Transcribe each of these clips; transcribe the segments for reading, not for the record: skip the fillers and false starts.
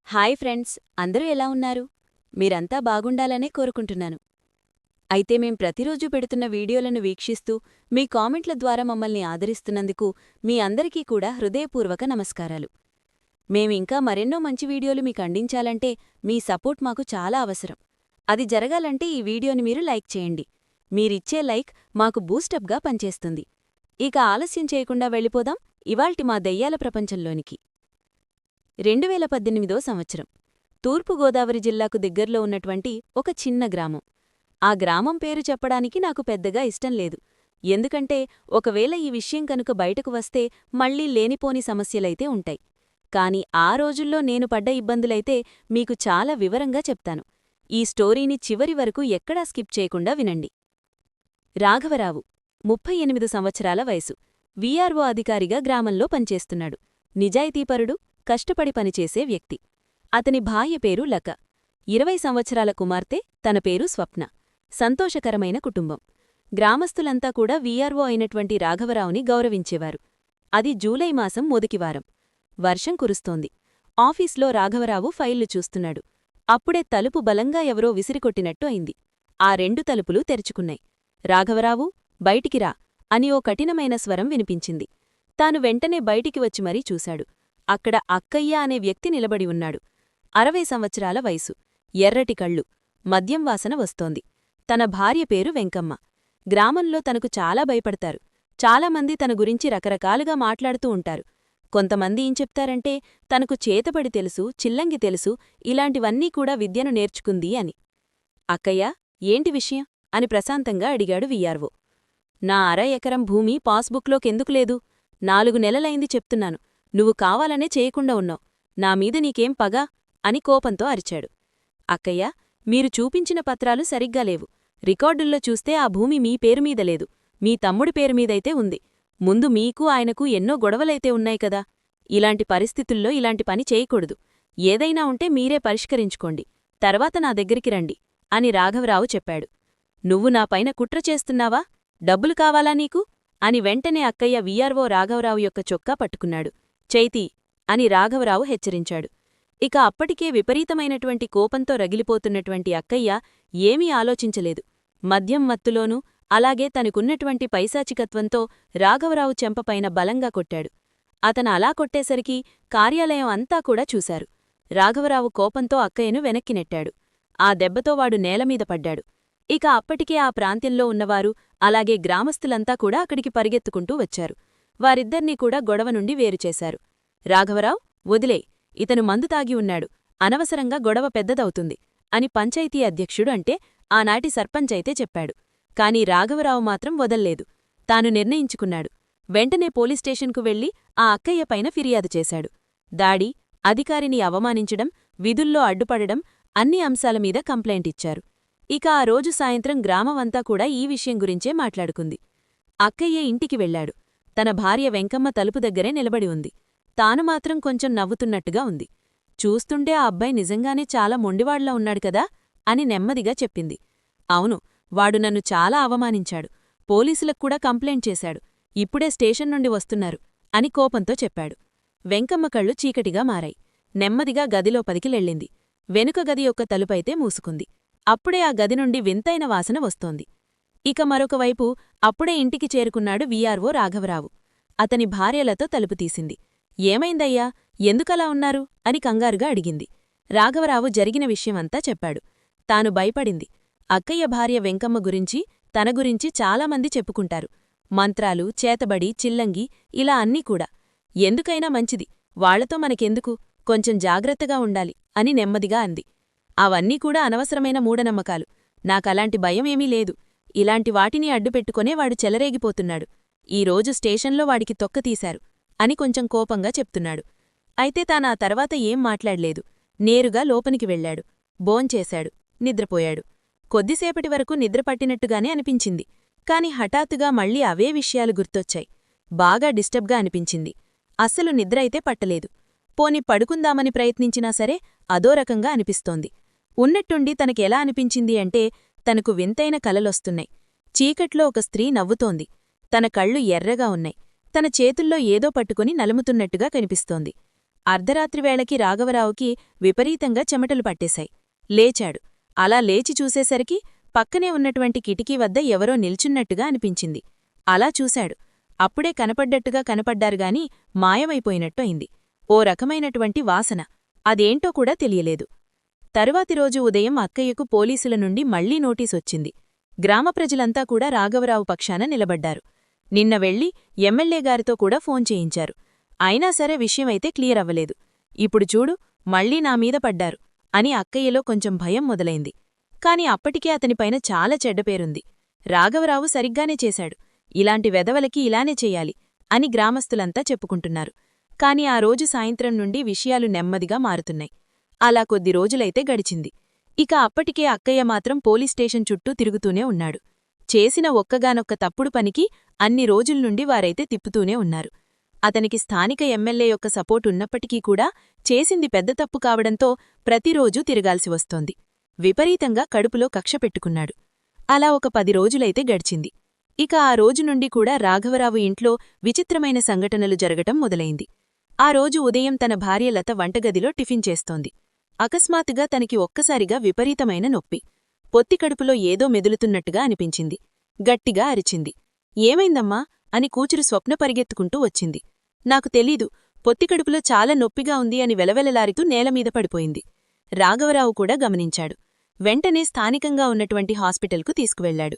Hi friends, అందరూ ఎలా ఉన్నారు? మీరంతా బాగుండాలనే కోరుకుంటున్నాను. అయితే మేం ప్రతిరోజూ పెడుతున్న వీడియోలను వీక్షిస్తూ మీ కామెంట్ల ద్వారా మమ్మల్ని ఆదరిస్తున్నందుకు మీ అందరికీ కూడా హృదయపూర్వక నమస్కారాలు. మేమింకా మరెన్నో మంచి వీడియోలు మీకు అందించాలంటే మీ సపోర్ట్ మాకు చాలా అవసరం. అది జరగాలంటే ఈ వీడియోని మీరు లైక్ చేయండి. మీరిచ్చే లైక్ మాకు బూస్టప్గా పనిచేస్తుంది. ఇక ఆలస్యం చేయకుండా వెళ్ళిపోదాం ఇవాల్టి మా దెయ్యాల ప్రపంచంలోనికి. 2018 సంవత్సరం తూర్పుగోదావరి జిల్లాకు దగ్గర్లో ఉన్నటువంటి ఒక చిన్న గ్రామం. ఆ గ్రామం పేరు చెప్పడానికి నాకు పెద్దగా ఇష్టం లేదు. ఎందుకంటే ఒకవేళ ఈ విషయం కనుక బయటకు వస్తే మళ్లీ లేనిపోని సమస్యలైతే ఉంటాయి. కాని ఆ రోజుల్లో నేను పడ్డ ఇబ్బందులైతే మీకు చాలా వివరంగా చెప్తాను. ఈ స్టోరీని చివరి వరకు ఎక్కడా స్కిప్ చేయకుండా వినండి. రాఘవరావు 38 సంవత్సరాల వయసు. వీఆర్ఓ అధికారిగా గ్రామంలో పనిచేస్తున్నాడు. నిజాయితీపరుడు, కష్టపడి పనిచేసే వ్యక్తి. అతని భార్య పేరు లక. 20 సంవత్సరాల కుమార్తె, తన పేరు స్వప్న. సంతోషకరమైన కుటుంబం. గ్రామస్తులంతా కూడా వీఆర్ఓ అయినటువంటి రాఘవరావుని గౌరవించేవారు. అది జూలై మాసం మొదటివారం. వర్షం కురుస్తోంది. ఆఫీస్లో రాఘవరావు ఫైళ్లు చూస్తున్నాడు. అప్పుడే తలుపు బలంగా ఎవరో విసిరికొట్టినట్టు అయింది. ఆ 2 తలుపులు తెరుచుకున్నాయి. రాఘవరావు, బయటికి రా అని ఓ కఠినమైన స్వరం వినిపించింది. తాను వెంటనే బయటికి వచ్చి మరీ చూశాడు. అక్కడ అక్కయ్య అనే వ్యక్తి నిలబడి ఉన్నాడు. 60 సంవత్సరాల వయసు, ఎర్రటి కళ్ళు, మద్యం వాసన వస్తోంది. తన భార్య పేరు వెంకమ్మ. గ్రామంలో తనకు చాలా భయపడతారు. చాలామంది తన గురించి రకరకాలుగా మాట్లాడుతూ ఉంటారు. కొంతమంది ఏం చెప్తారంటే తనకు చేతబడి తెలుసు, చిల్లంగి తెలుసు, ఇలాంటివన్నీ కూడా విద్యను నేర్చుకుంది అని. అక్కయ్య, ఏంటి విషయం అని ప్రశాంతంగా అడిగాడు వీఆర్ఓ. నా 1/2 ఎకరం భూమి పాస్బుక్లోకెందుకు లేదు? 4 నెలలైంది చెప్తున్నాను. నువ్వు కావాలనే చేయకుండా ఉన్నావు. నామీద నీకేం పగా అని కోపంతో అరిచాడు. అక్కయ్య, మీరు చూపించిన పత్రాలు సరిగ్గా లేవు. రికార్డుల్లో చూస్తే ఆ భూమి మీ పేరుమీద లేదు, మీ తమ్ముడి పేరుమీదైతే ఉంది. ముందు మీకు ఆయనకు ఎన్నో గొడవలైతే ఉన్నాయి కదా. ఇలాంటి పరిస్థితుల్లో ఇలాంటి పని చేయకూడదు. ఏదైనా ఉంటే మీరే పరిష్కరించుకోండి. తర్వాత నా దగ్గరికి రండి అని రాఘవరావు చెప్పాడు. నువ్వు నాపైన కుట్ర చేస్తున్నావా? డబ్బులు కావాలా నీకు అని వెంటనే అక్కయ్య వీఆర్ఓ రాఘవరావు యొక్క చొక్కా పట్టుకున్నాడు. చైతీ అని రాఘవరావు హెచ్చరించాడు. ఇక అప్పటికే విపరీతమైనటువంటి కోపంతో రగిలిపోతున్నటువంటి అక్కయ్య ఏమీ ఆలోచించలేదు. మద్యం మత్తులోనూ అలాగే తనకున్నటువంటి పైశాచికత్వంతో రాఘవరావు చెంపపైన బలంగా కొట్టాడు. అతను అలా కొట్టేసరికి కార్యాలయం అంతా కూడా చూశారు. రాఘవరావు కోపంతో అక్కయ్యను వెనక్కి నెట్టాడు. ఆ దెబ్బతో వాడు నేలమీద పడ్డాడు. ఇక అప్పటికే ఆ ప్రాంతంలో ఉన్నవారు అలాగే గ్రామస్తులంతా కూడా అక్కడికి పరిగెత్తుకుంటూ వచ్చారు. వారిద్దర్నీ కూడా గొడవ నుండి వేరుచేశారు. రాఘవరావు, వదిలే, ఇతను మందు తాగి ఉన్నాడు, అనవసరంగా గొడవ పెద్దదవుతుంది అని పంచాయతీ అధ్యక్షుడు అంటే ఆనాటి సర్పంచైతే చెప్పాడు. కాని రాఘవరావు మాత్రం వదల్లేదు. తాను నిర్ణయించుకున్నాడు. వెంటనే పోలీస్ స్టేషన్కు వెళ్లి ఆ అక్కయ్యపైన ఫిర్యాదు చేశాడు. దాడి, అధికారిని అవమానించడం, విధుల్లో అడ్డుపడడం అన్ని అంశాలమీద కంప్లైంట్ ఇచ్చారు. ఇక ఆ రోజు సాయంత్రం గ్రామమంతా కూడా ఈ విషయం గురించే మాట్లాడుకుంది. అక్కయ్య ఇంటికి వెళ్లాడు. తన భార్య వెంకమ్మ తలుపు దగ్గరే నిలబడి ఉంది. తాను మాత్రం కొంచెం నవ్వుతున్నట్టుగా ఉంది. చూస్తుంటే ఆ అబ్బాయి నిజంగానే చాలా మొండివాడ్లా ఉన్నాడు కదా అని నెమ్మదిగా చెప్పింది. అవును, వాడు నన్ను చాలా అవమానించాడు. పోలీసులకు కూడా కంప్లైంట్ చేశాడు. ఇప్పుడే స్టేషన్ నుండి వస్తున్నారు అని కోపంతో చెప్పాడు. వెంకమ్మ కళ్ళు చీకటిగా మారాయి. నెమ్మదిగా గదిలోపలికి లెళ్ళింది. వెనుక గది యొక్క తలుపైతే మూసుకుంది. అప్పుడే ఆ గది నుండి వింతైన వాసన వస్తోంది. ఇక మరొకవైపు అప్పుడే ఇంటికి చేరుకున్నాడు వీఆర్ఓ రాఘవరావు. అతని భార్యలతో తలుపు తీసింది. ఏమైందయ్యా, ఎందుకలా ఉన్నారు అని కంగారుగా అడిగింది. రాఘవరావు జరిగిన విషయమంతా చెప్పాడు. తాను భయపడింది. అక్కయ్య భార్య వెంకమ్మ గురించి, తన గురించి చాలామంది చెప్పుకుంటారు. మంత్రాలు, చేతబడి, చిల్లంగి ఇలా అన్నీ కూడా. ఎందుకైనా మంచిది, వాళ్లతో మనకెందుకు, కొంచెం జాగ్రత్తగా ఉండాలి అని నెమ్మదిగా అంది. అవన్నీ కూడా అనవసరమైన మూఢనమ్మకాలు. నాకలాంటి భయమేమీ లేదు. ఇలాంటి వాటిని అడ్డుపెట్టుకునే వాడు చెలరేగిపోతున్నాడు. ఈరోజు స్టేషన్లో వాడికి తొక్కతీశారు అని కొంచెం కోపంగా చెప్తున్నాడు. అయితే తానా తర్వాత ఏం మాట్లాడలేదు. నేరుగా లోపలికి వెళ్లాడు. భోంచేశాడు, నిద్రపోయాడు. కొద్దిసేపటి వరకు నిద్రపట్టినట్టుగానే అనిపించింది. కాని హఠాత్తుగా మళ్లీ అవే విషయాలు గుర్తొచ్చాయి. బాగా డిస్టర్బ్గా అనిపించింది. అస్సలు నిద్ర అయితే పట్టలేదు. పోని పడుకుందామని ప్రయత్నించినా సరే అదో రకంగా అనిపిస్తోంది. ఉన్నట్టుండి తనకెలా అనిపించింది అంటే తనకు వింతైన కలలొస్తున్నాయి. చీకట్లో ఒక స్త్రీ నవ్వుతోంది. తన కళ్ళు ఎర్రగా ఉన్నాయి. తన చేతుల్లో ఏదో పట్టుకుని నలుముతున్నట్టుగా కనిపిస్తోంది. అర్ధరాత్రివేళకి రాఘవరావుకి విపరీతంగా చెమటలు పట్టేశాయి. లేచాడు. అలా లేచి చూసేసరికి పక్కనే ఉన్నటువంటి కిటికీ వద్ద ఎవరో నిల్చున్నట్టుగా అనిపించింది. అలా చూశాడు. అప్పుడే కనపడ్డట్టుగా కనపడ్డారుగాని మాయమైపోయినట్టు అయింది. ఓ రకమైనటువంటి వాసన. అదేంటో కూడా తెలియలేదు. తరువాతి రోజు ఉదయం అక్కయ్యకు పోలీసుల నుండి మళ్లీ నోటీసొచ్చింది. గ్రామ ప్రజలంతా కూడా రాఘవరావు పక్షాన నిలబడ్డారు. నిన్న వెళ్లి ఎమ్మెల్యే గారితో కూడా ఫోన్ చేయించారు. అయినా సరే విషయమైతే క్లియర్ అవ్వలేదు. ఇప్పుడు చూడు మళ్లీ నామీద పడ్డారు అని అక్కయ్యలో కొంచెం భయం మొదలైంది. కాని అప్పటికే అతనిపైన చాలా చెడ్డపేరుంది. రాఘవరావు సరిగ్గానే చేశాడు, ఇలాంటి వెధవలకి ఇలానే చెయ్యాలి అని గ్రామస్తులంతా చెప్పుకుంటున్నారు. కాని ఆ రోజు సాయంత్రం నుండి విషయాలు నెమ్మదిగా మారుతున్నాయి. అలా కొద్ది రోజులైతే గడిచింది. ఇక అప్పటికే అక్కయ్య మాత్రం పోలీస్ స్టేషన్ చుట్టూ తిరుగుతూనే ఉన్నాడు. చేసిన ఒక్కగానొక్క తప్పుడు పనికి అన్ని రోజుల్నుండి వారైతే తిప్పుతూనే ఉన్నారు. అతనికి స్థానిక ఎమ్మెల్యే యొక్క సపోర్టున్నప్పటికీ కూడా చేసింది పెద్ద తప్పు కావడంతో ప్రతిరోజూ తిరగాల్సి వస్తోంది. విపరీతంగా కడుపులో కక్ష పెట్టుకున్నాడు. అలా ఒక 10 రోజులైతే గడిచింది. ఇక ఆ రోజు నుండి కూడా రాఘవరావు ఇంట్లో విచిత్రమైన సంఘటనలు జరగటం మొదలైంది. ఆ రోజు ఉదయం తన భార్య లత వంటగదిలో టిఫిన్ చేస్తోంది. అకస్మాత్తుగా తనకి ఒక్కసారిగా విపరీతమైన నొప్పి. పొత్తికడుపులో ఏదో మెదులుతున్నట్టుగా అనిపించింది. గట్టిగా అరిచింది. ఏమైందమ్మా అని కూచురు స్వప్న పరిగెత్తుకుంటూ వచ్చింది. నాకు తెలీదు, పొత్తికడుపులో చాలా నొప్పిగా ఉంది అని వెలవెలలారితూ నేలమీద పడిపోయింది. రాఘవరావు కూడా గమనించాడు. వెంటనే స్థానికంగా ఉన్నటువంటి హాస్పిటల్కు తీసుకువెళ్లాడు.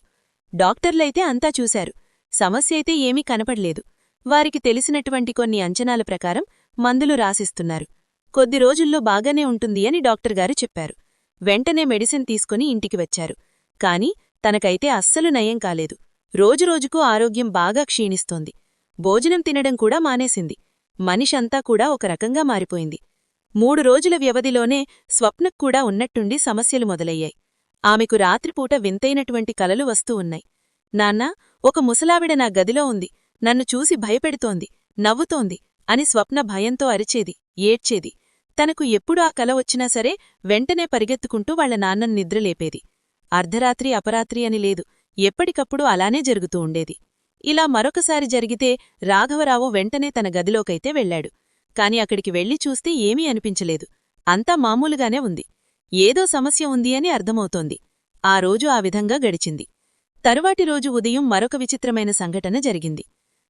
డాక్టర్లైతే అంతా చూశారు. సమస్య అయితే ఏమీ కనపడలేదు. వారికి తెలిసినటువంటి కొన్ని అంచనాల ప్రకారం మందులు రాసిస్తున్నారు. కొద్ది రోజుల్లో బాగానే ఉంటుంది అని డాక్టర్గారు చెప్పారు. వెంటనే మెడిసిన్ తీసుకుని ఇంటికి వచ్చారు. కాని తనకైతే అస్సలు నయం కాలేదు. రోజురోజుకూ ఆరోగ్యం బాగా క్షీణిస్తోంది. భోజనం తినడం కూడా మానేసింది. మనిషంతా కూడా ఒక రకంగా మారిపోయింది. 3 రోజుల వ్యవధిలోనే స్వప్నక్కూడా ఉన్నట్టుండి సమస్యలు మొదలయ్యాయి. ఆమెకు రాత్రిపూట వింతైనటువంటి కలలు వస్తూ ఉన్నాయి. నాన్నా, ఒక ముసలావిడ నా గదిలో ఉంది, నన్ను చూసి భయపెడుతోంది, నవ్వుతోంది అని స్వప్న భయంతో అరిచేది, ఏడ్చేది. తనకు ఎప్పుడు ఆ కల వచ్చినా సరే వెంటనే పరిగెత్తుకుంటూ వాళ్ల నాన్నను నిద్రలేపేది. అర్ధరాత్రి అపరాత్రి అని లేదు, ఎప్పటికప్పుడు అలానే జరుగుతూ ఉండేది. ఇలా మరొకసారి జరిగితే రాఘవరావు వెంటనే తన గదిలోకైతే వెళ్లాడు. కాని అక్కడికి వెళ్లి చూస్తే ఏమీ అనిపించలేదు. అంతా మామూలుగానే ఉంది. ఏదో సమస్య ఉంది అని అర్థమవుతోంది. ఆ రోజు ఆ విధంగా గడిచింది. తరువాటి రోజు ఉదయం మరొక విచిత్రమైన సంఘటన జరిగింది.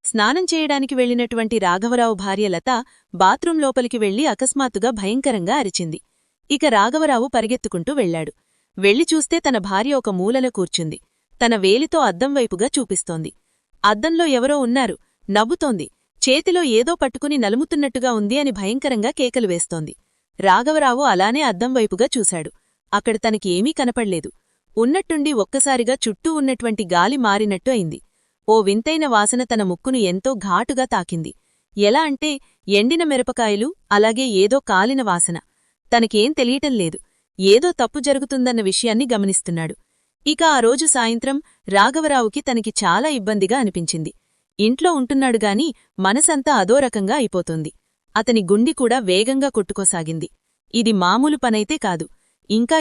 స్నానం చేయడానికి వెళ్లినటువంటి రాఘవరావు భార్య లత బాత్రూం లోపలికి వెళ్లి అకస్మాత్తుగా భయంకరంగా అరిచింది. ఇక రాఘవరావు పరిగెత్తుకుంటూ వెళ్లాడు. వెళ్లి చూస్తే తన భార్య ఒక మూలన కూర్చుంది. తన వేలితో అద్దం వైపుగా చూపిస్తోంది. అద్దంలో ఎవరో ఉన్నారు, నవ్వుతోంది, చేతిలో ఏదో పట్టుకుని నలుముతున్నట్టుగా ఉంది అని భయంకరంగా కేకలు వేస్తోంది. రాఘవరావు అలానే అద్దం వైపుగా చూశాడు. అక్కడ తనకి ఏమీ కనపడ్లేదు. ఉన్నట్టుండి ఒక్కసారిగా చుట్టూ ఉన్నటువంటి గాలి మారినట్టు అయింది. ఓ వింతైన వాసన తన ముక్కును ఎంతో ఘాటుగా తాకింది. ఎలా అంటే ఎండిన మిరపకాయలు, అలాగే ఏదో కాలిన వాసన. తనకేం తెలియటం లేదు. ఏదో తప్పు జరుగుతుందన్న విషయాన్ని గమనిస్తున్నాడు. ఇక ఆ రోజు సాయంత్రం రాఘవరావుకి తనకి చాలా ఇబ్బందిగా అనిపించింది. ఇంట్లో ఉంటున్నాడుగాని మనసంతా అదో రకంగా అయిపోతోంది. అతని గుండె కూడా వేగంగా కొట్టుకోసాగింది. ఇది మామూలు పనైతే కాదు, ఇంకా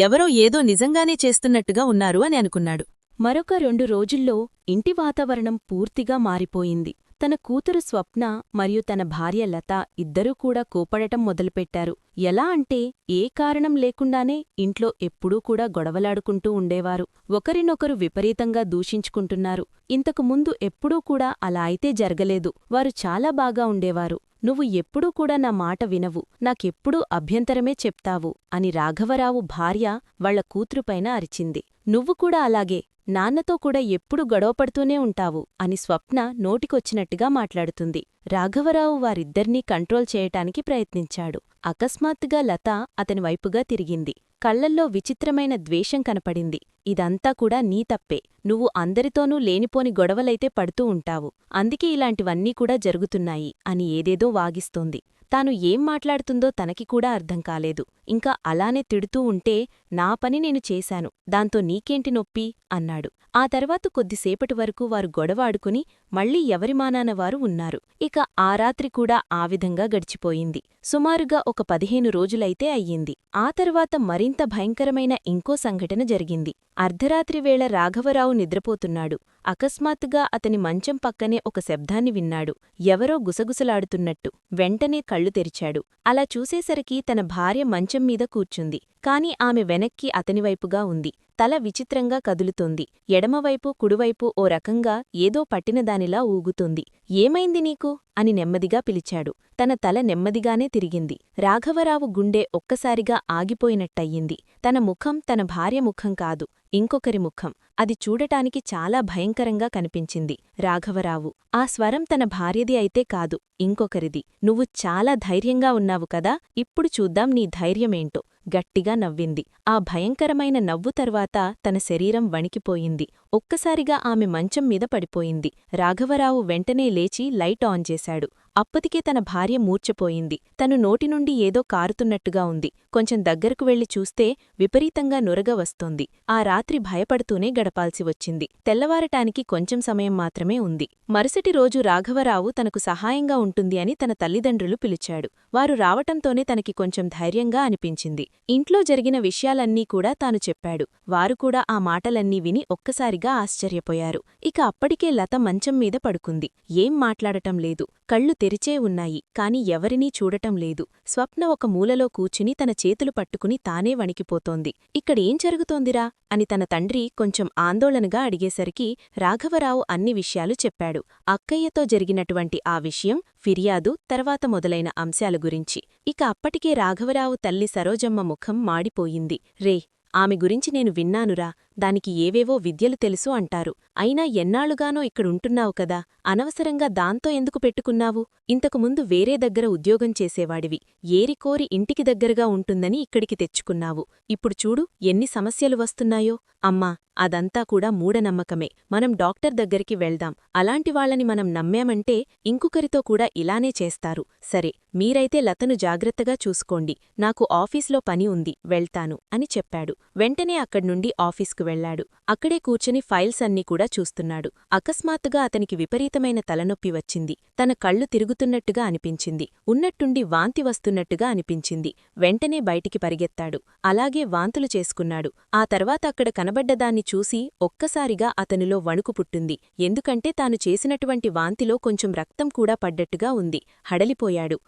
ఎవరో ఏదో నిజంగానే చేస్తున్నట్టుగా ఉన్నారు అని అనుకున్నాడు. మరొక 2 రోజుల్లో ఇంటి వాతావరణం పూర్తిగా మారిపోయింది. తన కూతురు స్వప్న మరియు తన భార్య లత ఇద్దరూ కూడా కోపడటం మొదలుపెట్టారు. ఎలా అంటే ఏ కారణం లేకుండానే ఇంట్లో ఎప్పుడూ కూడా గొడవలాడుకుంటూ ఉండేవారు. ఒకరినొకరు విపరీతంగా దూషించుకుంటున్నారు. ఇంతకు ముందు ఎప్పుడూ కూడా అలా అయితే జరగలేదు. వారు చాలా బాగా ఉండేవారు. నువ్వు ఎప్పుడూ కూడా నా మాట వినవు, నాకెప్పుడూ అభ్యంతరమే చెప్తావు అని రాఘవరావు భార్య వాళ్ల కూతురుపైన అరిచింది. నువ్వు కూడా అలాగే నాన్నతో కూడా ఎప్పుడు గొడవపడుతూనే ఉంటావు అని స్వప్న నోటికొచ్చినట్టుగా మాట్లాడుతుంది. రాఘవరావు వారిద్దర్నీ కంట్రోల్ చేయటానికి ప్రయత్నించాడు. అకస్మాత్తుగా లత అతని వైపుగా తిరిగింది. కళ్లల్లో విచిత్రమైన ద్వేషం కనపడింది. ఇదంతా కూడా నీ తప్పే, నువ్వు అందరితోనూ లేనిపోని గొడవలైతే పడుతూ ఉంటావు, అందుకే ఇలాంటివన్నీ కూడా జరుగుతున్నాయి అని ఏదేదో వాగిస్తోంది. తాను ఏం మాట్లాడుతుందో తనకి కూడా అర్థం కాలేదు. ఇంకా అలానే తిడుతూ ఉంటే నా పని నేను చేశాను, దాంతో నీకేంటి నొప్పి అన్నాడు. ఆ తర్వాత కొద్దిసేపటి వరకు వారు గొడవ ఆడుకుని మళ్ళీ ఎవరిమానాన వారు ఉన్నారు. ఇక ఆ రాత్రి కూడా ఆ విధంగా గడిచిపోయింది. సుమారుగా ఒక 15 రోజులైతే అయ్యింది. ఆ తర్వాత మరింత భయంకరమైన ఇంకో సంఘటన జరిగింది. అర్ధరాత్రి వేళ రాఘవరావు నిద్రపోతున్నాడు. అకస్మాత్తుగా అతని మంచం పక్కనే ఒక శబ్దాన్ని విన్నాడు. ఎవరో గుసగుసలాడుతున్నట్టు. వెంటనే కళ్ళు తెరిచాడు. అలా చూసేసరికి తన భార్య మంచం మీద కూర్చుంది. కాని ఆమె వెనక్కి అతనివైపుగా ఉంది. తల విచిత్రంగా కదులుతోంది. ఎడమవైపు కుడివైపు ఓ రకంగా ఏదో పట్టినదానిలా ఊగుతోంది. ఏమైంది నీకు? అని నెమ్మదిగా పిలిచాడు. తన తల నెమ్మదిగానే తిరిగింది. రాఘవరావు గుండె ఒక్కసారిగా ఆగిపోయినట్టయింది. తన ముఖం తన భార్య ముఖం కాదు, ఇంకొకరి ముఖం. అది చూడటానికి చాలా భయంకరంగా కనిపించింది. రాఘవరావు ఆ స్వరం తన భార్యది అయితే కాదు, ఇంకొకరిది. నువ్వు చాలా ధైర్యంగా ఉన్నావు కదా, ఇప్పుడు చూద్దాం నీ ధైర్యమేంటో. గట్టిగా నవ్వింది. ఆ భయంకరమైన నవ్వు తర్వాత తన శరీరం వణికిపోయింది. ఒక్కసారిగా ఆమె మంచం మీద పడిపోయింది. రాఘవరావు వెంటనే లేచి లైట్ ఆన్ చేశాడు. అప్పటికే తన భార్య మూర్ఛపోయింది. తను నోటినుండి ఏదో కారుతున్నట్టుగా ఉంది. కొంచెం దగ్గరకు వెళ్లి చూస్తే విపరీతంగా నురగ వస్తోంది. ఆ రాత్రి భయపడుతూనే గడపాల్సి వచ్చింది. తెల్లవారటానికి కొంచెం సమయం మాత్రమే ఉంది. మరుసటి రోజు రాఘవరావు తనకు సహాయంగా ఉంటుంది అని తన తల్లిదండ్రులు పిలిచాడు. వారు రావటంతోనే తనకి కొంచెం ధైర్యంగా అనిపించింది. ఇంట్లో జరిగిన విషయాలన్నీ కూడా తాను చెప్పాడు. వారు కూడా ఆ మాటలన్నీ విని ఒక్కసారిగా ఆశ్చర్యపోయారు. ఇక అప్పటికే లత మంచం మీద పడుకుంది. ఏం మాట్లాడటం లేదు. కళ్ళు తెరిచే ఉన్నాయి, కాని ఎవరినీ చూడటం లేదు. స్వప్న ఒక మూలలో కూర్చుని తన చేతులు పట్టుకుని తానే వణికిపోతోంది. ఇక్కడేం జరుగుతోందిరా అని తన తండ్రి కొంచెం ఆందోళనగా అడిగేసరికి రాఘవరావు అన్ని విషయాలు చెప్పాడు. అక్కయ్యతో జరిగినటువంటి ఆ విషయం, ఫిర్యాదు, తర్వాత మొదలైన అంశాల గురించి. ఇక అప్పటికే రాఘవరావు తల్లి సరోజమ్మ ముఖం మాడిపోయింది. రే, ఆమె గురించి నేను విన్నానురా. దానికి ఏవేవో విద్యలు తెలుసు అంటారు. అయినా ఎన్నాళ్లుగానో ఇక్కడుంటున్నావు కదా, అనవసరంగా దాంతో ఎందుకు పెట్టుకున్నావు? ఇంతకుముందు వేరే దగ్గర ఉద్యోగం చేసేవాడివి. ఏరికోరి ఇంటికి దగ్గరగా ఉంటుందని ఇక్కడికి తెచ్చుకున్నావు. ఇప్పుడు చూడు ఎన్ని సమస్యలు వస్తున్నాయో. అమ్మా, అదంతా కూడా మూఢనమ్మకమే. మనం డాక్టర్ దగ్గరికి వెళ్దాం. అలాంటి వాళ్ళని మనం నమ్మామంటే ఇంకొకరితో కూడా ఇలానే చేస్తారు. సరే, మీరైతే లతను జాగ్రత్తగా చూసుకోండి. నాకు ఆఫీస్లో పని ఉంది, వెళ్తాను అని చెప్పాడు. వెంటనే అక్కడ్నుండి ఆఫీస్కు వెళ్లాడు. అక్కడే కూర్చుని ఫైల్స్ అన్నీ కూడా చూస్తున్నాడు. అకస్మాత్తుగా అతనికి విపరీతమైన తలనొప్పి వచ్చింది. తన కళ్ళు తిరుగుతున్నట్టుగా అనిపించింది. ఉన్నట్టుండి వాంతి వస్తున్నట్టుగా అనిపించింది. వెంటనే బయటికి పరిగెత్తాడు. అలాగే వాంతులు చేసుకున్నాడు. ఆ తర్వాత అక్కడ కనబడ్డదాన్ని చూసి ఒక్కసారిగా అతనిలో వణుకు పుట్టింది. ఎందుకంటే తాను చేసినటువంటి వాంతిలో కొంచెం రక్తం కూడా పడ్డట్టుగా ఉంది. హడలిపోయాడు.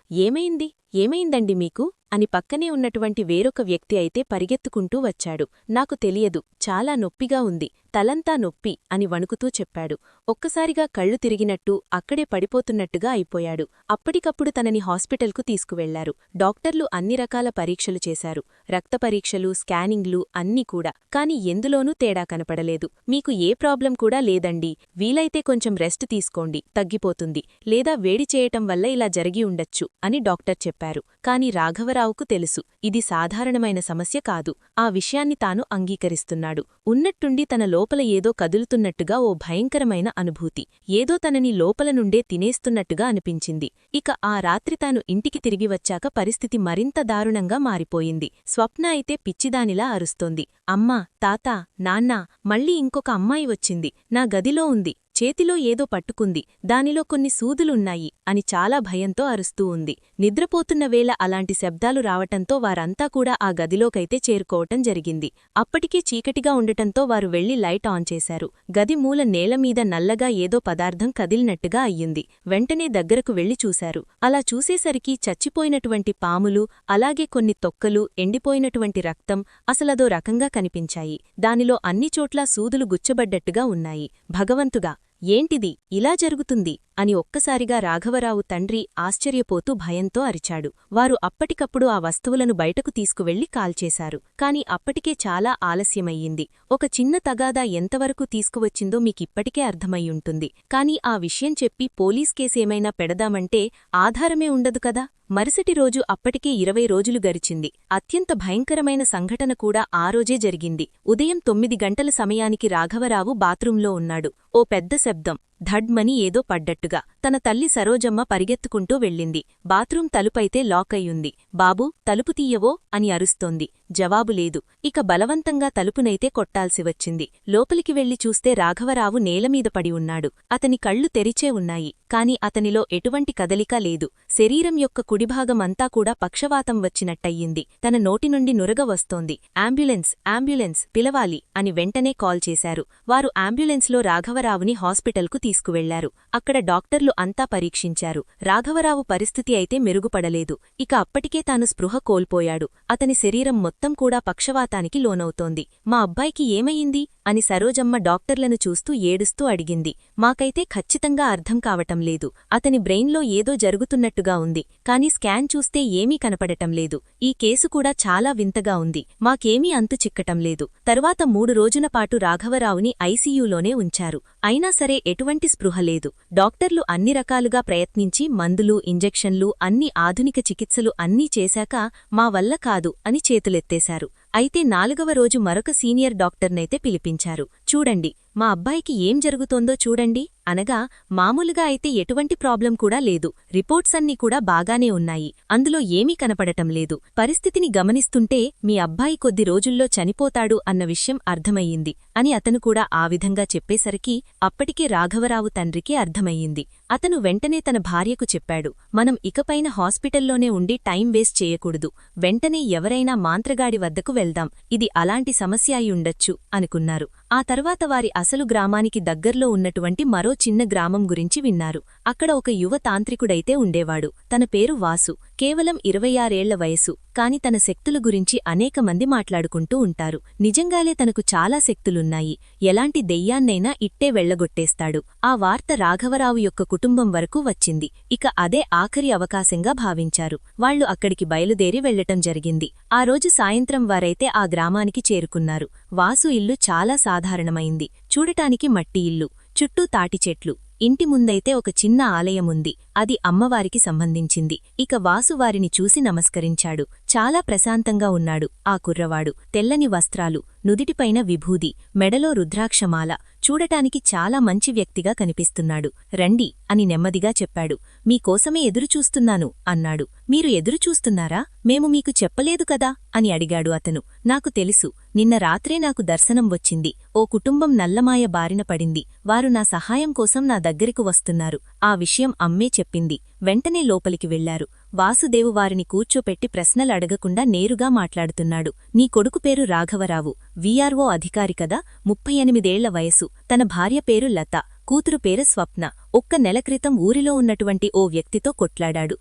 ఏమైందండి మీకు? అని పక్కనే ఉన్నటువంటి వేరొక వ్యక్తి అయితే పరిగెత్తుకుంటూ వచ్చాడు. నాకు తెలియదు, చాలా నొప్పిగా ఉంది, తలంతా నొప్పి అని వణుకుతూ చెప్పాడు. ఒక్కసారిగా కళ్ళు తిరిగినట్టు అక్కడే పడిపోతున్నట్టుగా అయిపోయాడు. అప్పటికప్పుడు తనని హాస్పిటల్కు తీసుకువెళ్లారు. డాక్టర్లు అన్ని రకాల పరీక్షలు చేశారు. రక్త పరీక్షలు, స్కానింగ్లు అన్నీ కూడా. కాని ఎందులోనూ తేడా కనపడలేదు. మీకు ఏ ప్రాబ్లం కూడా లేదండి, వీలైతే కొంచెం రెస్ట్ తీసుకోండి, తగ్గిపోతుంది, లేదా వేడి చేయటం వల్ల ఇలా జరిగి ఉండొచ్చు అని డాక్టర్ చెప్పారు. కాని రాఘవరావుకు తెలుసు, ఇది సాధారణమైన సమస్య కాదు. ఆ విషయాన్ని తాను అంగీకరిస్తున్నాడు. ఉన్నట్టుండి తన లోపల ఏదో కదులుతున్నట్టుగా ఓ భయంకరమైన అనుభూతి. ఏదో తనని లోపల నుండే తినేస్తున్నట్టుగా అనిపించింది. ఇక ఆ రాత్రి తాను ఇంటికి తిరిగి వచ్చాక పరిస్థితి మరింత దారుణంగా మారిపోయింది. స్వప్న అయితే పిచ్చిదానిలా అరుస్తోంది. అమ్మా, తాతా, నాన్నా, మళ్ళీ ఇంకొక అమ్మాయి వచ్చింది, నా గదిలో ఉంది, చేతిలో ఏదో పట్టుకుంది, దానిలో కొన్ని సూదులున్నాయి అని చాలా భయంతో అరుస్తూ ఉంది. నిద్రపోతున్న వేళ అలాంటి శబ్దాలు రావటంతో వారంతా కూడా ఆ గదిలోకైతే చేరుకోవటం జరిగింది. అప్పటికే చీకటిగా ఉండటంతో వారు వెళ్లి లైట్ ఆన్ చేశారు. గది మూల నేలమీద నల్లగా ఏదో పదార్థం కదిలినట్టుగా అయ్యింది. వెంటనే దగ్గరకు వెళ్లి చూశారు. అలా చూసేసరికి చచ్చిపోయినటువంటి పాములు, అలాగే కొన్ని తొక్కలు, ఎండిపోయినటువంటి రక్తం అసలదో రకంగా కనిపించాయి. దానిలో అన్ని చోట్లా సూదులు గుచ్చబడ్డట్టుగా ఉన్నాయి. భగవంతుగా, ఏంటిది, ఇలా జరుగుతుంది అని ఒక్కసారిగా రాఘవరావు తండ్రి ఆశ్చర్యపోతూ భయంతో అరిచాడు. వారు అప్పటికప్పుడు ఆ వస్తువులను బయటకు తీసుకువెళ్లి కాల్చేశారు. కాని అప్పటికే చాలా ఆలస్యమయ్యింది. ఒక చిన్న తగాదా ఎంతవరకు తీసుకువచ్చిందో మీకిప్పటికే అర్థమయ్యుంటుంది. కాని ఆ విషయం చెప్పి పోలీస్ కేసేమైనా పెడదామంటే ఆధారమే ఉండదు కదా. మరుసటి రోజు అప్పటికే 20 రోజులు గడిచింది. అత్యంత భయంకరమైన సంఘటన కూడా ఆ రోజే జరిగింది. ఉదయం 9 గంటల సమయానికి రాఘవరావు బాత్రూంలో ఉన్నాడు. ఓ పెద్ద శబ్దం, ధడ్మని ఏదో పడ్డట్టుగా తన తల్లి సరోజమ్మ పరిగెత్తుకుంటూ వెళ్ళింది. బాత్రూం తలుపైతే లాక్ అయ్యుంది. బాబూ, తలుపు తీయవో అని అరుస్తోంది. జవాబు లేదు. ఇక బలవంతంగా తలుపునైతే కొట్టాల్సి వచ్చింది. లోపలికి వెళ్లి చూస్తే రాఘవరావు నేలమీద పడి ఉన్నాడు. అతని కళ్ళు తెరిచే ఉన్నాయి, కాని అతనిలో ఎటువంటి కదలిక లేదు. శరీరం యొక్క కుడిభాగం అంతా కూడా పక్షవాతం వచ్చినట్టయింది. తన నోటి నుండి నురగ వస్తోంది. అంబులెన్స్, అంబులెన్స్, పిలవాలి అని వెంటనే కాల్ చేశారు. వారు అంబులెన్స్లో రాఘవరావుని హాస్పిటల్కు తీసుకువెళ్లారు. అక్కడ డాక్టర్లు అంతా పరీక్షించారు. రాఘవరావు పరిస్థితి అయితే మెరుగుపడలేదు. ఇక అప్పటికే తాను స్పృహ కోల్పోయాడు. అతని శరీరం మొత్తం కూడా పక్షవాతానికి లోనవుతోంది. మా అబ్బాయికి ఏమయింది అని సరోజమ్మ డాక్టర్లను చూస్తూ ఏడుస్తూ అడిగింది. మాకైతే ఖచ్చితంగా అర్థం కావటం లేదు. అతని బ్రెయిన్లో ఏదో జరుగుతున్నట్టుగా ఉంది, కాని స్కాన్ చూస్తే ఏమీ కనపడటం లేదు. ఈ కేసు కూడా చాలా వింతగా ఉంది. మాకేమీ అంతు చిక్కటం లేదు. తరువాత 3 రోజుల పాటు రాఘవరావుని ఐసీయూలోనే ఉంచారు. అయినా సరే ఎటువంటి స్పృహ లేదు. డాక్టర్లు అన్ని రకాలుగా ప్రయత్నించి మందులు, ఇంజెక్షన్లు, అన్ని ఆధునిక చికిత్సలు అన్నీ చేశాక మా వల్ల కాదు అని చేతులెత్తేశారు. అయితే 4వ రోజు మరొక సీనియర్ డాక్టర్నైతే పిలిపించారు. చూడండి, మా అబ్బాయికి ఏం జరుగుతోందో చూడండి అనగా, మామూలుగా అయితే ఎటువంటి ప్రాబ్లం కూడా లేదు. రిపోర్ట్స్ అన్నీ కూడా బాగానే ఉన్నాయి. అందులో ఏమీ కనపడటం లేదు. పరిస్థితిని గమనిస్తుంటే మీ అబ్బాయి కొద్ది రోజుల్లో చనిపోతాడు అన్న విషయం అర్థమయ్యింది అని అతను కూడా ఆ విధంగా చెప్పేసరికి అప్పటికే రాఘవరావు తండ్రికి అర్థమయ్యింది. అతను వెంటనే తన భార్యకు చెప్పాడు, మనం ఇకపైన హాస్పిటల్లోనే ఉండి టైం వేస్ట్ చేయకూడదు. వెంటనే ఎవరైనా మాంత్రగాడి వద్దకు వెళ్దాం. ఇది అలాంటి సమస్య అయ్యుండొచ్చు అనుకున్నారు. ఆ తర్వాత వారి అసలు గ్రామానికి దగ్గర్లో ఉన్నటువంటి మరో చిన్న గ్రామం గురించి విన్నారు. అక్కడ ఒక యువ తాంత్రికుడైతే ఉండేవాడు. తన పేరు వాసు. కేవలం 26 ఏళ్ల వయసు. కాని తన శక్తుల గురించి అనేక మంది మాట్లాడుకుంటూ ఉంటారు. నిజంగాలే తనకు చాలా శక్తులున్నాయి. ఎలాంటి దెయ్యాన్నైనా ఇట్టే వెళ్లగొట్టేస్తాడు. ఆ వార్త రాఘవరావు యొక్క కుటుంబం వరకు వచ్చింది. ఇక అదే ఆఖరి అవకాశంగా భావించారు. వాళ్లు అక్కడికి బయలుదేరి వెళ్లటం జరిగింది. ఆ రోజు సాయంత్రం వారైతే ఆ గ్రామానికి చేరుకున్నారు. వాసు ఇల్లు చాలా సాధారణమైంది. చూడటానికి మట్టి ఇల్లు, చుట్టూ తాటిచెట్లు. ఇంటి ముందైతే ఒక చిన్న ఆలయముంది. అది అమ్మవారికి సంబంధించింది. ఇక వాసు వారిని చూసి నమస్కరించాడు. చాలా ప్రశాంతంగా ఉన్నాడు ఆ కుర్రవాడు. తెల్లని వస్త్రాలు, నుదిటిపైన విభూది, మెడలో రుద్రాక్షమాల. చూడటానికి చాలా మంచి వ్యక్తిగా కనిపిస్తున్నాడు. రండి అని నెమ్మదిగా చెప్పాడు. మీకోసమే ఎదురుచూస్తున్నాను అన్నాడు. మీరు ఎదురుచూస్తున్నారా? మేము మీకు చెప్పలేదు కదా అని అడిగాడు అతను. నాకు తెలుసు. నిన్న రాత్రే నాకు దర్శనం వచ్చింది. ఓ కుటుంబం నల్లమాయ బారిన పడింది. వారు నా సహాయం కోసం నా దగ్గరకు వస్తున్నారు. ఆ విషయం అమ్మే చెప్పింది. వెంటనే లోపలికి వెళ్లారు. వాసుదేవు వారిని కూర్చోపెట్టి ప్రశ్నలు అడగకుండా నేరుగా మాట్లాడుతున్నాడు. నీ కొడుకు పేరు రాఘవరావు, వీఆర్ఓ అధికారి కదా, 38 ఏళ్ల వయసు. తన భార్య పేరు లత, కూతురు పేరు స్వప్న. ఒక్క నెల క్రితం ఊరిలో ఉన్నటువంటి ఓ వ్యక్తితో కొట్లాడాడు.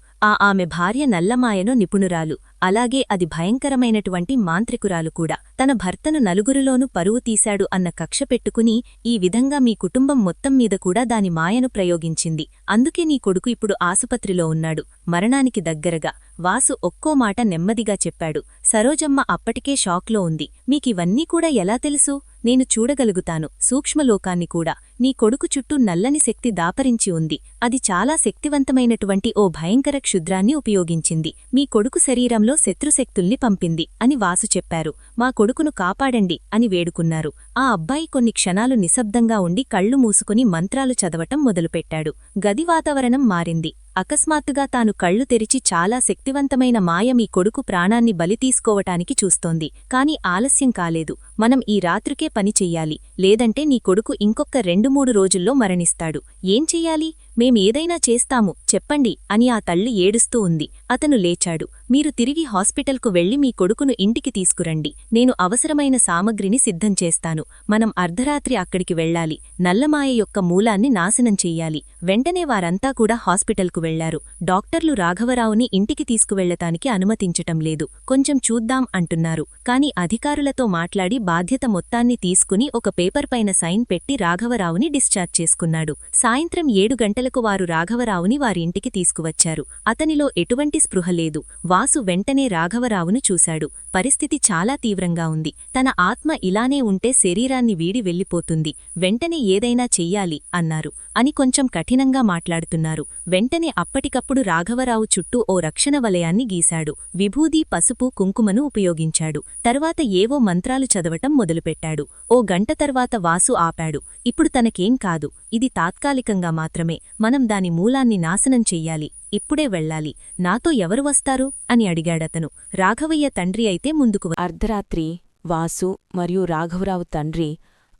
ఆమె భార్య నల్లమాయను నిపుణురాలు. అలాగే అది భయంకరమైనటువంటి మాంత్రికురాలు కూడా. తన భర్తను నలుగురిలోనూ పరువు తీశాడు అన్న కక్ష పెట్టుకుని ఈ విధంగా మీ కుటుంబం మొత్తం మీద కూడా దాని మాయను ప్రయోగించింది. అందుకే నీ కొడుకు ఇప్పుడు ఆసుపత్రిలో ఉన్నాడు, మరణానికి దగ్గరగా. వాసు ఒక్కో మాట నెమ్మదిగా చెప్పాడు. సరోజమ్మ అప్పటికే షాక్లో ఉంది. మీకివన్నీ కూడా ఎలా తెలుసు? నేను చూడగలుగుతాను, సూక్ష్మలోకాన్ని కూడా. నీ కొడుకు చుట్టూ నల్లని శక్తి దాపరించి ఉంది. అది చాలా శక్తివంతమైనటువంటి ఓ భయంకర క్షుద్రాన్ని ఉపయోగించింది. మీ కొడుకు శరీరంలో శత్రుశక్తుల్ని పంపింది అని వాసు చెప్పారు. మా కొడుకును కాపాడండి అని వేడుకున్నారు. ఆ అబ్బాయి కొన్ని క్షణాలు నిశ్శబ్దంగా ఉండి కళ్ళు మూసుకుని మంత్రాలు చదవటం మొదలుపెట్టాడు. గది వాతావరణం మారింది. అకస్మాత్తుగా తాను కళ్ళు తెరిచి చాలా శక్తివంతమైన మాయ మీ కొడుకు ప్రాణాన్ని బలి తీసుకోవటానికి చూస్తోంది. కాని ఆలస్యం కాలేదు. మనం ఈ రాత్రికే పని చెయ్యాలి, లేదంటే నీ కొడుకు ఇంకొక్క 2-3 రోజుల్లో మరణిస్తాడు. ఏం చెయ్యాలి? మేమేదైనా చేస్తాము, చెప్పండి అని ఆ తల్లి ఏడుస్తూ ఉంది. అతను లేచాడు. మీరు తిరిగి హాస్పిటల్కు వెళ్లి మీ కొడుకును ఇంటికి తీసుకురండి. నేను అవసరమైన సామగ్రిని సిద్ధం చేస్తాను. మనం అర్ధరాత్రి అక్కడికి వెళ్లాలి. నల్లమాయ యొక్క మూలాన్ని నాశనం చెయ్యాలి. వెంటనే వారంతా కూడా హాస్పిటల్కు వెళ్లారు. డాక్టర్లు రాఘవరావుని ఇంటికి తీసుకువెళ్లటానికి అనుమతించటం లేదు. కొంచెం చూద్దాం అంటున్నారు. కాని అధికారులతో మాట్లాడి బాధ్యత మొత్తాన్ని తీసుకుని ఒక పేపర్ పైన సైన్ పెట్టి రాఘవరావుని డిశ్చార్జ్ చేసుకున్నాడు. సాయంత్రం 7 గంటలకు వారు రాఘవరావుని వారి ఇంటికి తీసుకువచ్చారు. అతనిలో ఎటువంటి స్పృహ లేదు. వాసు వెంటనే రాఘవరావును చూశాడు. పరిస్థితి చాలా తీవ్రంగా ఉంది. తన ఆత్మ ఇలానే ఉంటే శరీరాన్ని వీడి వెళ్ళిపోతుంది. వెంటనే ఏదైనా చెయ్యాలి అన్నారు అని కొంచెం కఠినంగా మాట్లాడుతున్నారు. వెంటనే అప్పటికప్పుడు రాఘవరావు చుట్టూ ఓ రక్షణ వలయాన్ని గీశాడు. విభూది, పసుపు, కుంకుమను ఉపయోగించాడు. తరువాత ఏవో మంత్రాలు చదవటం మొదలుపెట్టాడు. ఓ గంట తర్వాత వాసు ఆపాడు. ఇప్పుడు తనకేం కాదు, ఇది తాత్కాలికంగా మాత్రమే. మనం దాని మూలాన్ని నాశనం చెయ్యాలి. ఇప్పుడే వెళ్ళాలి. నాతో ఎవరు వస్తారు అని అడిగాడతను. రాఘవయ్య తండ్రి అయితే ముందుకు అర్ధరాత్రి వాసు మరియు రాఘవరావు తండ్రి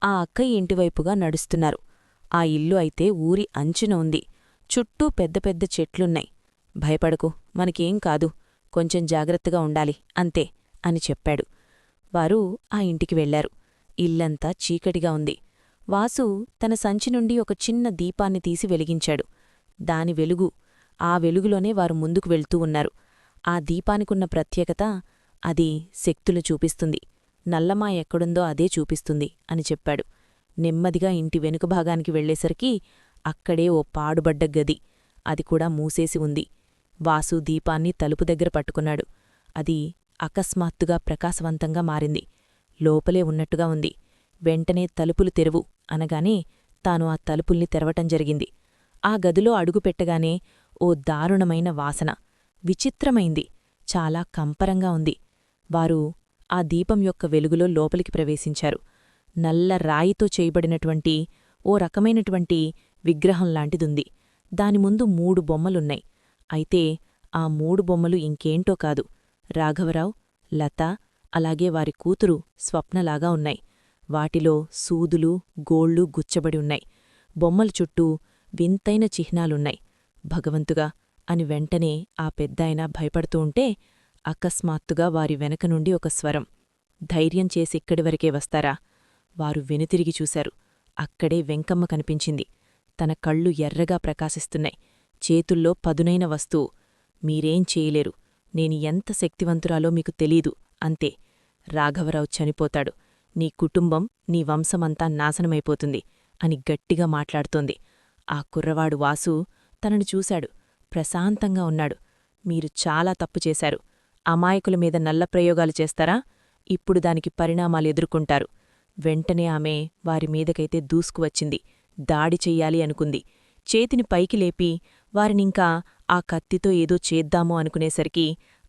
ఆ అక్కయ్య ఇంటివైపుగా నడుస్తున్నారు. ఆ ఇల్లు అయితే ఊరి అంచున ఉంది. చుట్టూ పెద్ద పెద్ద చెట్లున్నాయి. భయపడకు, మనకేం కాదు, కొంచెం జాగ్రత్తగా ఉండాలి అంతే అని చెప్పాడు. వారు ఆ ఇంటికి వెళ్లారు. ఇల్లంతా చీకటిగా ఉంది. వాసు తన సంచి నుండి ఒక చిన్న దీపాన్ని తీసి వెలిగించాడు. దాని వెలుగు, ఆ వెలుగులోనే వారు ముందుకు వెళ్తూ ఉన్నారు. ఆ దీపానికున్న ప్రత్యేకత, అది శక్తులు చూపిస్తుంది. నల్లమాయ ఎక్కడుందో అదే చూపిస్తుంది అని చెప్పాడు. నెమ్మదిగా ఇంటి వెనుక భాగానికి వెళ్లేసరికి అక్కడే ఓ పాడుబడ్డ గది, అది కూడా మూసేసి ఉంది. వాసు దీపాన్ని తలుపు దగ్గర పట్టుకున్నాడు. అది అకస్మాత్తుగా ప్రకాశవంతంగా మారింది. లోపలే ఉన్నట్టుగా ఉంది. వెంటనే తలుపులు తెరువు అనగానే తాను ఆ తలుపుల్ని తెరవటం జరిగింది. ఆ గదిలో అడుగుపెట్టగానే ఓ దారుణమైన వాసన, విచిత్రమైంది, చాలా కంపరంగా ఉంది. వారు ఆ దీపం యొక్క వెలుగులో లోపలికి ప్రవేశించారు. నల్ల రాయితో చేయబడినటువంటి ఓ రకమైనటువంటి విగ్రహంలాంటిదుంది. దాని ముందు 3 బొమ్మలున్నాయి. అయితే ఆ 3 బొమ్మలు ఇంకేంటో కాదు, రాఘవరావు, లత, అలాగే వారి కూతురు స్వప్నలాగా ఉన్నాయి. వాటిలో సూదులు, గోళ్లు గుచ్చబడి ఉన్నాయి. బొమ్మల చుట్టూ వింతైన చిహ్నాలున్నాయి. భగవంతుగా అని వెంటనే ఆ పెద్దాయన భయపడుతూ ఉంటే, అకస్మాత్తుగా వారి వెనక నుండి ఒక స్వరం, ధైర్యం చేసి ఇక్కడివరకే వస్తారా? వారు వెనుతిరిగి చూశారు. అక్కడే వెంకమ్మ కనిపించింది. తన కళ్ళు ఎర్రగా ప్రకాశిస్తున్నాయి. చేతుల్లో పదునైన వస్తువు. మీరేం చేయలేరు. నేను ఎంత శక్తివంతురాలో మీకు తెలీదు అంతే. రాఘవరావు చనిపోతాడు. నీ కుటుంబం, నీ వంశమంతా నాశనమైపోతుంది అని గట్టిగా మాట్లాడుతోంది. ఆ కుర్రవాడు వాసు తనను చూశాడు. ప్రశాంతంగా ఉన్నాడు. మీరు చాలా తప్పు చేశారు. అమాయకుల మీద నల్ల ప్రయోగాలు చేస్తారా? ఇప్పుడు దానికి పరిణామాలు ఎదుర్కొంటారు. వెంటనే ఆమె వారి మీదకైతే దూసుకువచ్చింది. దాడి చెయ్యాలి అనుకుంది. చేతిని పైకి లేపి వారినింకా ఆ కత్తితో ఏదో చేద్దామో అనుకునేసరికి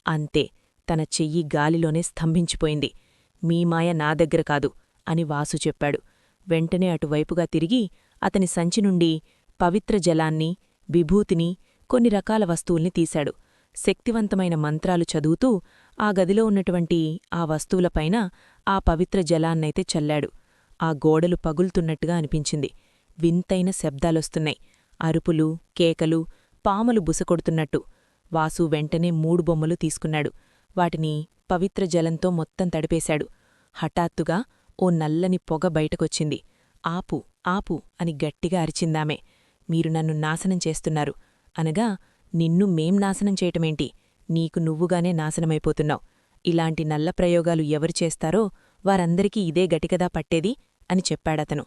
అంతే, తన చెయ్యి గాలిలోనే స్తంభించిపోయింది. మీ మాయ నా దగ్గర కాదు అని వాసు చెప్పాడు. వెంటనే అటువైపుగా తిరిగి అతని సంచి నుండి పవిత్ర జలాన్ని, విభూతిని, కొన్ని రకాల వస్తువుల్ని తీశాడు. శక్తివంతమైన మంత్రాలు చదువుతూ ఆ గదిలో ఉన్నటువంటి ఆ వస్తువులపైన ఆ పవిత్ర జలాన్నైతే చల్లాడు. ఆ గోడలు పగులుతున్నట్టుగా అనిపించింది. వింతైన శబ్దాలొస్తున్నాయి. అరుపులు, కేకలు, పాములు బుసకొడుతున్నట్టు. వాసు వెంటనే 3 బొమ్మలు తీసుకున్నాడు. వాటిని పవిత్ర జలంతో మొత్తం తడిపేశాడు. హఠాత్తుగా ఓ నల్లని పొగ బయటకొచ్చింది. ఆపు, ఆపు అని గట్టిగా అరిచిందామె. మీరు నన్ను నాశనం చేస్తున్నారు అనగా, నిన్ను మేం నాశనం చేయటమేంటి? నీకు నువ్వుగానే నాశనమైపోతున్నావు. ఇలాంటి నల్ల ప్రయోగాలు ఎవరు చేస్తారో వారందరికీ ఇదే గటికదా పట్టేది అని చెప్పాడతను.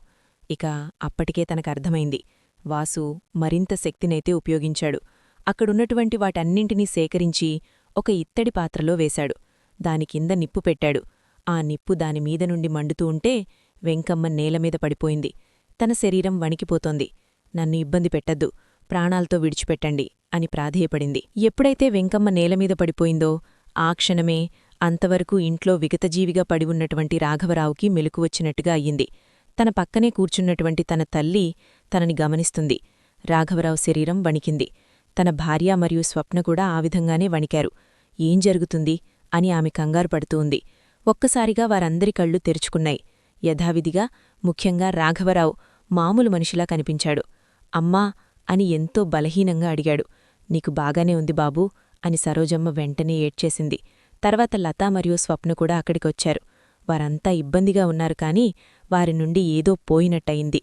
ఇక అప్పటికే తనకర్థమైంది. వాసు మరింత శక్తినైతే ఉపయోగించాడు. అక్కడున్నటువంటి వాటన్నింటినీ సేకరించి ఒక ఇత్తడి పాత్రలో వేశాడు. దాని కింద నిప్పు పెట్టాడు. ఆ నిప్పు దానిమీద నుండి మండుతూ ఉంటే వెంకమ్మ నేలమీద పడిపోయింది. తన శరీరం వణికిపోతోంది. నన్ను ఇబ్బంది పెట్టద్దు, ప్రాణాలతో విడిచిపెట్టండి అని ప్రాధేయపడింది. ఎప్పుడైతే వెంకమ్మ నేలమీద పడిపోయిందో ఆ క్షణమే అంతవరకు ఇంట్లో విగతజీవిగా పడి ఉన్నటువంటి రాఘవరావుకి మెలకువచ్చినట్టుగా అయ్యింది. తన పక్కనే కూర్చున్నటువంటి తన తల్లి తనని గమనిస్తుంది. రాఘవరావు శరీరం వణికింది. తన భార్య మరియు స్వప్న కూడా ఆ విధంగానే వణికారు. ఏం జరుగుతుంది అని ఆమె కంగారు పడుతూ ఉంది. ఒక్కసారిగా వారందరి కళ్ళు తెరుచుకున్నాయి. యథావిధిగా, ముఖ్యంగా రాఘవరావు మామూలు మనిషిలా కనిపించాడు. అమ్మా అని ఎంతో బలహీనంగా అడిగాడు. నీకు బాగానే ఉంది బాబూ అని సరోజమ్మ వెంటనే ఏడ్చేసింది. తర్వాత లతా మరియు స్వప్న కూడా అక్కడికొచ్చారు. వారంతా ఇబ్బందిగా ఉన్నారు కాని వారి నుండి ఏదో పోయినట్టయింది.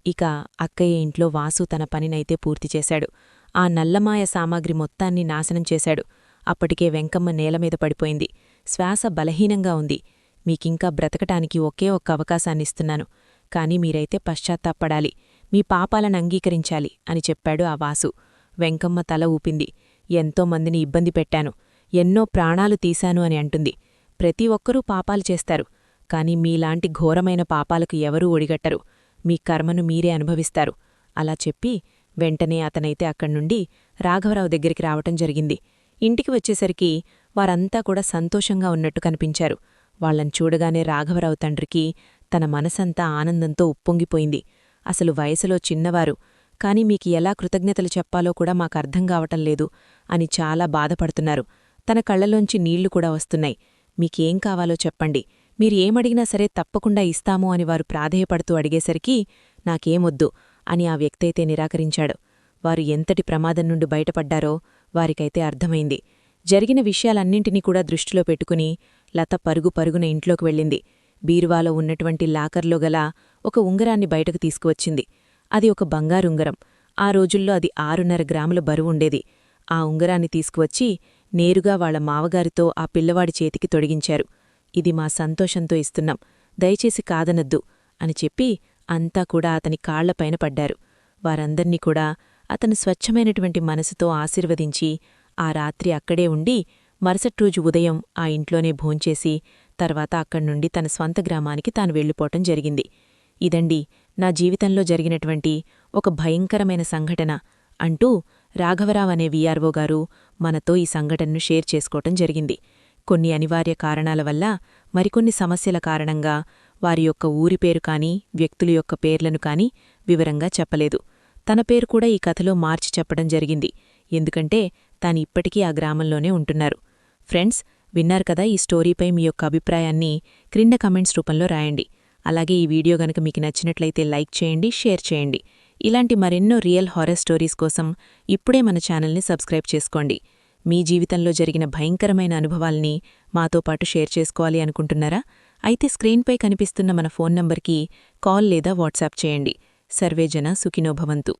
ఇక అక్కయ్య ఇంట్లో వాసు తన పనినైతే పూర్తిచేశాడు. ఆ నల్లమాయ సామాగ్రి మొత్తాన్ని నాశనం చేశాడు. అప్పటికే వెంకమ్మ నేలమీద పడిపోయింది. శ్వాస బలహీనంగా ఉంది. మీకింకా బ్రతకటానికి ఒకే ఒక్క అవకాశాన్నిస్తున్నాను. కాని మీరైతే పశ్చాత్తాపడాలి, మీ పాపాలను అంగీకరించాలి అని చెప్పాడు ఆ వాసు. వెంకమ్మ తల ఊపింది. ఎంతోమందిని ఇబ్బంది పెట్టాను, ఎన్నో ప్రాణాలు తీశాను అని అంటుంది. ప్రతి ఒక్కరూ పాపాలు చేస్తారు. కాని మీలాంటి ఘోరమైన పాపాలకు ఎవరూ ఒడిగట్టరు. మీ కర్మను మీరే అనుభవిస్తారు అలా చెప్పి వెంటనే అతనైతే అక్కడ్నుండి రాఘవరావు దగ్గరికి రావటం జరిగింది. ఇంటికి వచ్చేసరికి వారంతా కూడా సంతోషంగా ఉన్నట్టు కనిపించారు. వాళ్లను చూడగానే రాఘవరావు తండ్రికి తన మనసంతా ఆనందంతో ఉప్పొంగిపోయింది. అసలు వయసులో చిన్నవారు, కాని మీకు ఎలా కృతజ్ఞతలు చెప్పాలో కూడా మాకర్థం కావటం లేదు అని చాలా బాధపడుతున్నారు. తన కళ్లలోంచి నీళ్లు కూడా వస్తున్నాయి. మీకేం కావాలో చెప్పండి, మీరు ఏమడిగినా సరే తప్పకుండా ఇస్తాము అని వారు ప్రాధేయపడుతూ అడిగేసరికి నాకేమొద్దు అని ఆ వ్యక్తైతే నిరాకరించాడు. వారు ఎంతటి ప్రమాదం నుండి బయటపడ్డారో వారికైతే అర్థమైంది. జరిగిన విషయాలన్నింటినీ కూడా దృష్టిలో పెట్టుకుని లత పరుగు పరుగున ఇంట్లోకి వెళ్ళింది. బీరువాలో ఉన్నటువంటి లాకర్లో గల ఒక ఉంగరాన్ని బయటకు తీసుకువచ్చింది. అది ఒక బంగారుంగరం. ఆ రోజుల్లో అది 6.5 గ్రాముల బరువుండేది. ఆ ఉంగరాన్ని తీసుకువచ్చి నేరుగా వాళ్ల మావగారితో ఆ పిల్లవాడి చేతికి తొడిగించారు. ఇది మా సంతోషంతో ఇస్తున్నాం, దయచేసి కాదనద్దు అని చెప్పి అంతా కూడా అతని కాళ్లపైన పడ్డారు. వారందర్నీ కూడా అతను స్వచ్ఛమైనటువంటి మనసుతో ఆశీర్వదించి ఆ రాత్రి అక్కడే ఉండి మరుసట్రోజు ఉదయం ఆ ఇంట్లోనే భోంచేసి తర్వాత అక్కడ్నుండి తన స్వంత గ్రామానికి తాను వెళ్ళిపోవటం జరిగింది. ఇదండి నా జీవితంలో జరిగినటువంటి ఒక భయంకరమైన సంఘటన అంటూ రాఘవరావు అనే వీఆర్ఓ గారు మనతో ఈ సంఘటనను షేర్ చేసుకోవటం జరిగింది. కొన్ని అనివార్య కారణాల వల్ల, మరికొన్ని సమస్యల కారణంగా వారి యొక్క ఊరి పేరు కానీ వ్యక్తుల యొక్క పేర్లను కానీ వివరంగా చెప్పలేదు. తన పేరు కూడా ఈ కథలో మార్చి చెప్పడం జరిగింది. ఎందుకంటే తాను ఇప్పటికీ ఆ గ్రామంలోనే ఉంటున్నారు. ఫ్రెండ్స్, విన్నారు కదా ఈ స్టోరీపై మీ యొక్క అభిప్రాయాన్ని క్రింద కమెంట్స్ రూపంలో రాయండి. అలాగే ఈ వీడియో గనుక మీకు నచ్చినట్లయితే లైక్ చేయండి, షేర్ చేయండి. ఇలాంటి మరెన్నో రియల్ హారర్ స్టోరీస్ కోసం ఇప్పుడే మన ఛానల్ని సబ్స్క్రైబ్ చేసుకోండి. మీ జీవితంలో జరిగిన భయంకరమైన అనుభవాల్ని మాతో పాటు షేర్ చేసుకోవాలి అనుకుంటున్నారా? అయితే స్క్రీన్పై కనిపిస్తున్న మన ఫోన్ నంబర్కి కాల్ లేదా వాట్సాప్ చేయండి. సర్వేజన సుఖినో భవంతు.